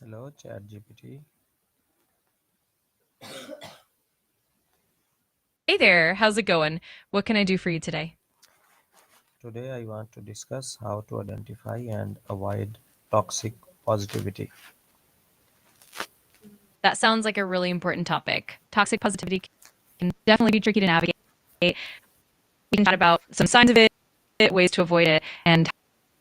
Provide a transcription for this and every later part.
Hello, ChatGPT. Hey there, how's it going? What can I do for you today? Today I want to discuss how to identify and avoid toxic positivity. That sounds like a really important topic. Toxic positivity can definitely be tricky to navigate. We can chat about some signs of it, ways to avoid it, and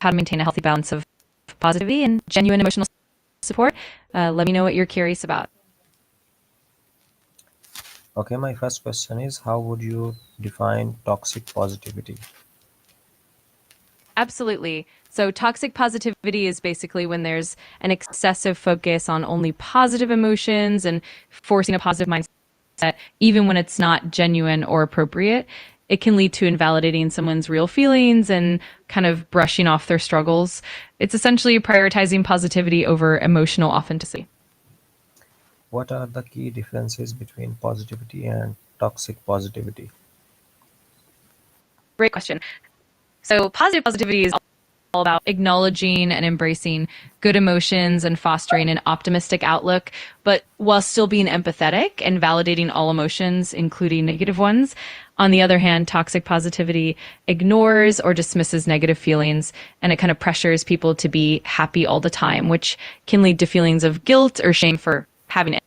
how to maintain a healthy balance of positivity and genuine emotional support. Let me know what you're curious about. Okay, my first question is how would you define toxic positivity? Absolutely. So, toxic positivity is basically when there's an excessive focus on only positive emotions and forcing a positive mindset, even when it's not genuine or appropriate. It can lead to invalidating someone's real feelings and kind of brushing off their struggles. It's essentially prioritizing positivity over emotional authenticity. What are the key differences between positivity and toxic positivity? Great question. So, positive positivity is all about acknowledging and embracing good emotions and fostering an optimistic outlook, but while still being empathetic and validating all emotions, including negative ones. On the other hand, toxic positivity ignores or dismisses negative feelings and it kind of pressures people to be happy all the time, which can lead to feelings of guilt or shame for having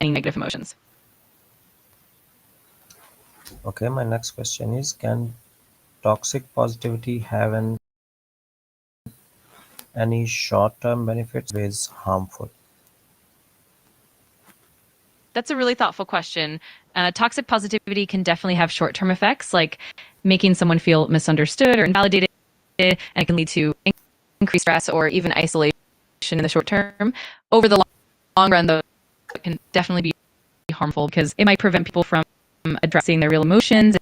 any negative emotions. Okay, my next question is can toxic positivity have any short-term benefits or is harmful? That's a really thoughtful question. Toxic positivity can definitely have short term effects, like making someone feel misunderstood or invalidated, and it can lead to increased stress or even isolation in the short term. Over the long run, though, it can definitely be harmful because it might prevent people from addressing their real emotions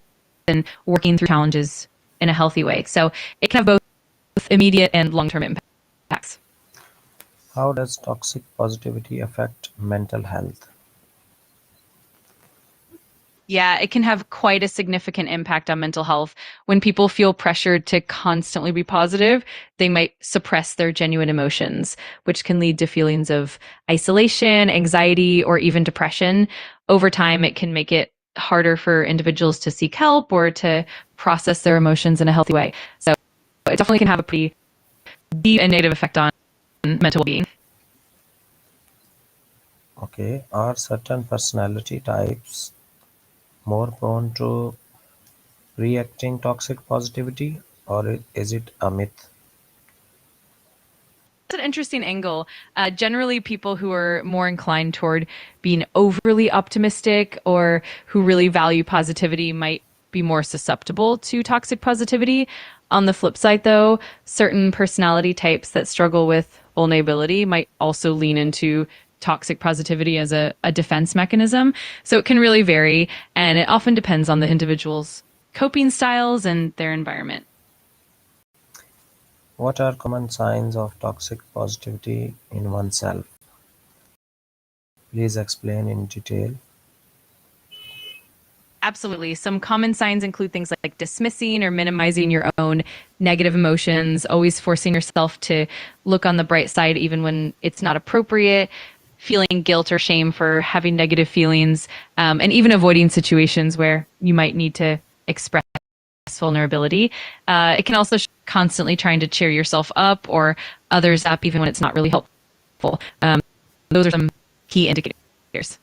and working through challenges in a healthy way. So it can have both immediate and long term impacts. How does toxic positivity affect mental health? Yeah, it can have quite a significant impact on mental health. When people feel pressured to constantly be positive, they might suppress their genuine emotions, which can lead to feelings of isolation, anxiety, or even depression. Over time, it can make it harder for individuals to seek help or to process their emotions in a healthy way. So it definitely can have a pretty deep and negative effect on mental well being. Okay, are certain personality types more prone to reacting toxic positivity, or is it a myth? That's an interesting angle. Generally, people who are more inclined toward being overly optimistic or who really value positivity might be more susceptible to toxic positivity. On the flip side, though, certain personality types that struggle with vulnerability might also lean into toxic positivity as a defense mechanism. So it can really vary, and it often depends on the individual's coping styles and their environment. What are common signs of toxic positivity in oneself? Please explain in detail. Absolutely. Some common signs include things like dismissing or minimizing your own negative emotions, always forcing yourself to look on the bright side even when it's not appropriate, feeling guilt or shame for having negative feelings, and even avoiding situations where you might need to express vulnerability. It can also constantly trying to cheer yourself up or others up even when it's not really helpful. Those are some key indicators.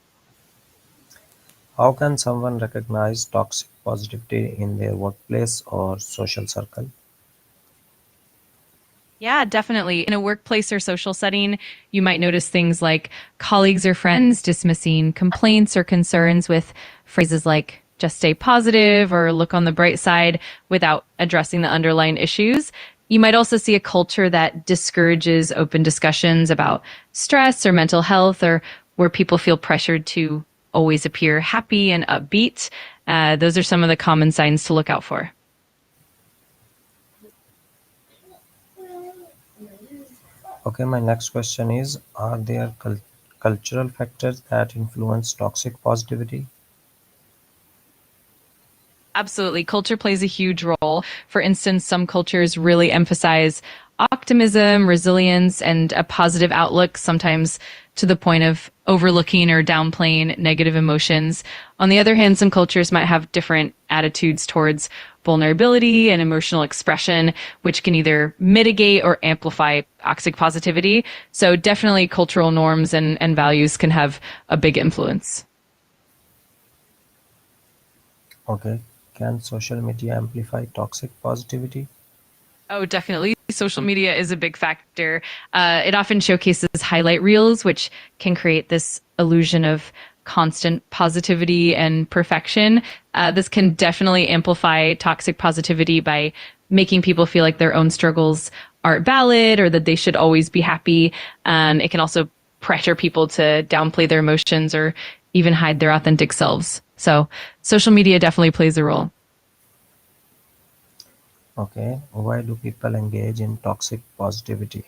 How can someone recognize toxic positivity in their workplace or social circle? Yeah, definitely. In a workplace or social setting, you might notice things like colleagues or friends dismissing complaints or concerns with phrases like just stay positive or look on the bright side without addressing the underlying issues. You might also see a culture that discourages open discussions about stress or mental health, or where people feel pressured to always appear happy and upbeat. Those are some of the common signs to look out for. Okay, my next question is are there cultural factors that influence toxic positivity? Absolutely. Culture plays a huge role. For instance, some cultures really emphasize optimism, resilience, and a positive outlook, sometimes to the point of overlooking or downplaying negative emotions. On the other hand, some cultures might have different attitudes towards vulnerability and emotional expression, which can either mitigate or amplify toxic positivity. So definitely cultural norms and values can have a big influence. Okay, can social media amplify toxic positivity? Oh, definitely. Social media is a big factor. It often showcases highlight reels, which can create this illusion of constant positivity and perfection. This can definitely amplify toxic positivity by making people feel like their own struggles aren't valid or that they should always be happy. And it can also pressure people to downplay their emotions or even hide their authentic selves. So social media definitely plays a role. Okay, why do people engage in toxic positivity?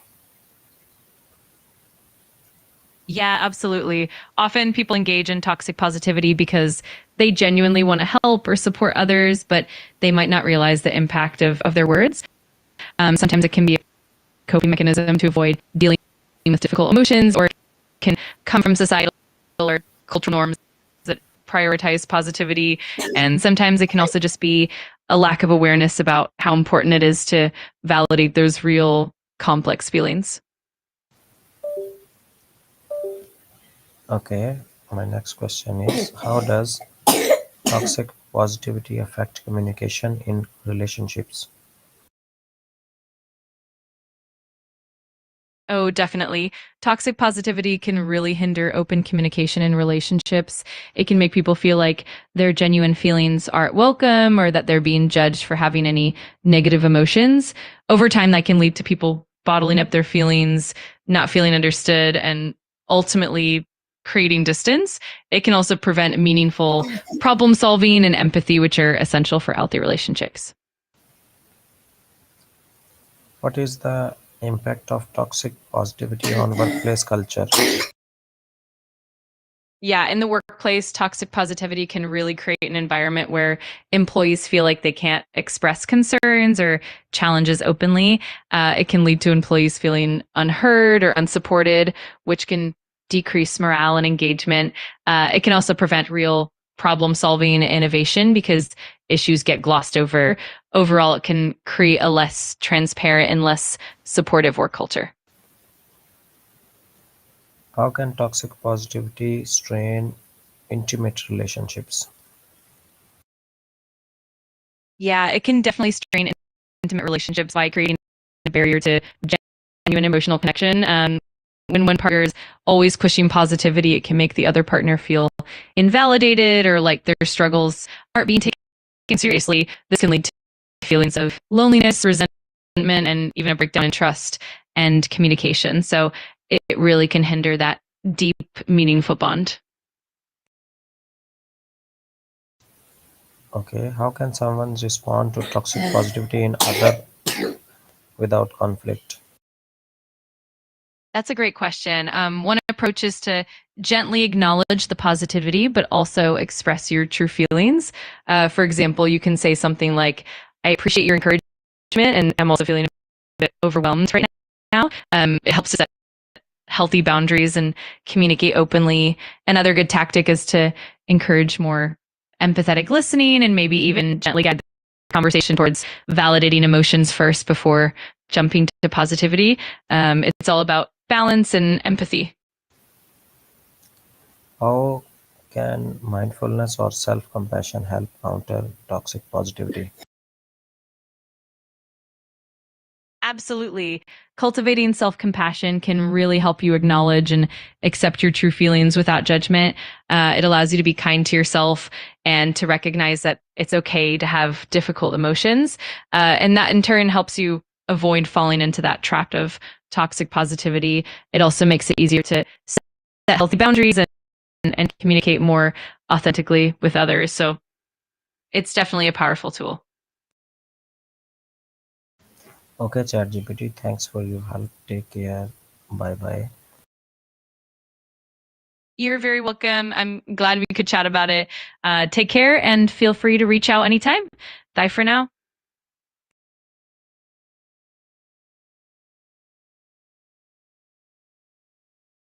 Yeah, absolutely. Often people engage in toxic positivity because they genuinely want to help or support others, but they might not realize the impact of their words. Sometimes it can be a coping mechanism to avoid dealing with difficult emotions, or it can come from societal or cultural norms that prioritize positivity. And sometimes it can also just be a lack of awareness about how important it is to validate those real complex feelings. Okay, my next question is, how does toxic positivity affect communication in relationships? Oh, definitely. Toxic positivity can really hinder open communication in relationships. It can make people feel like their genuine feelings aren't welcome or that they're being judged for having any negative emotions. Over time, that can lead to people bottling up their feelings, not feeling understood, and ultimately creating distance. It can also prevent meaningful problem solving and empathy, which are essential for healthy relationships. What is the impact of toxic positivity on workplace culture? Yeah, in the workplace, toxic positivity can really create an environment where employees feel like they can't express concerns or challenges openly. It can lead to employees feeling unheard or unsupported, which can decrease morale and engagement. It can also prevent real problem solving and innovation because issues get glossed over. Overall, it can create a less transparent and less supportive work culture. How can toxic positivity strain intimate relationships? Yeah, it can definitely strain intimate relationships by creating a barrier to genuine emotional connection. When one partner is always pushing positivity, it can make the other partner feel invalidated or like their struggles aren't being taken seriously. This can lead to feelings of loneliness, resentment, and even a breakdown in trust and communication. So it really can hinder that deep, meaningful bond. Okay, how can someone respond to toxic positivity in other without conflict? That's a great question. One approach is to gently acknowledge the positivity, but also express your true feelings. For example, you can say something like, I appreciate your encouragement, and I'm also feeling a bit overwhelmed right now. It helps to set healthy boundaries and communicate openly. Another good tactic is to encourage more empathetic listening and maybe even gently guide the conversation towards validating emotions first before jumping to positivity. It's all about balance and empathy. How can mindfulness or self-compassion help counter toxic positivity? Absolutely. Cultivating self compassion can really help you acknowledge and accept your true feelings without judgment. It allows you to be kind to yourself and to recognize that it's okay to have difficult emotions. And that in turn helps you avoid falling into that trap of toxic positivity. It also makes it easier to set healthy boundaries and communicate more authentically with others. So it's definitely a powerful tool. Okay, ChatGPT, thanks for your help. Take care. Bye bye. You're very welcome. I'm glad we could chat about it. Take care and feel free to reach out anytime. Bye for now.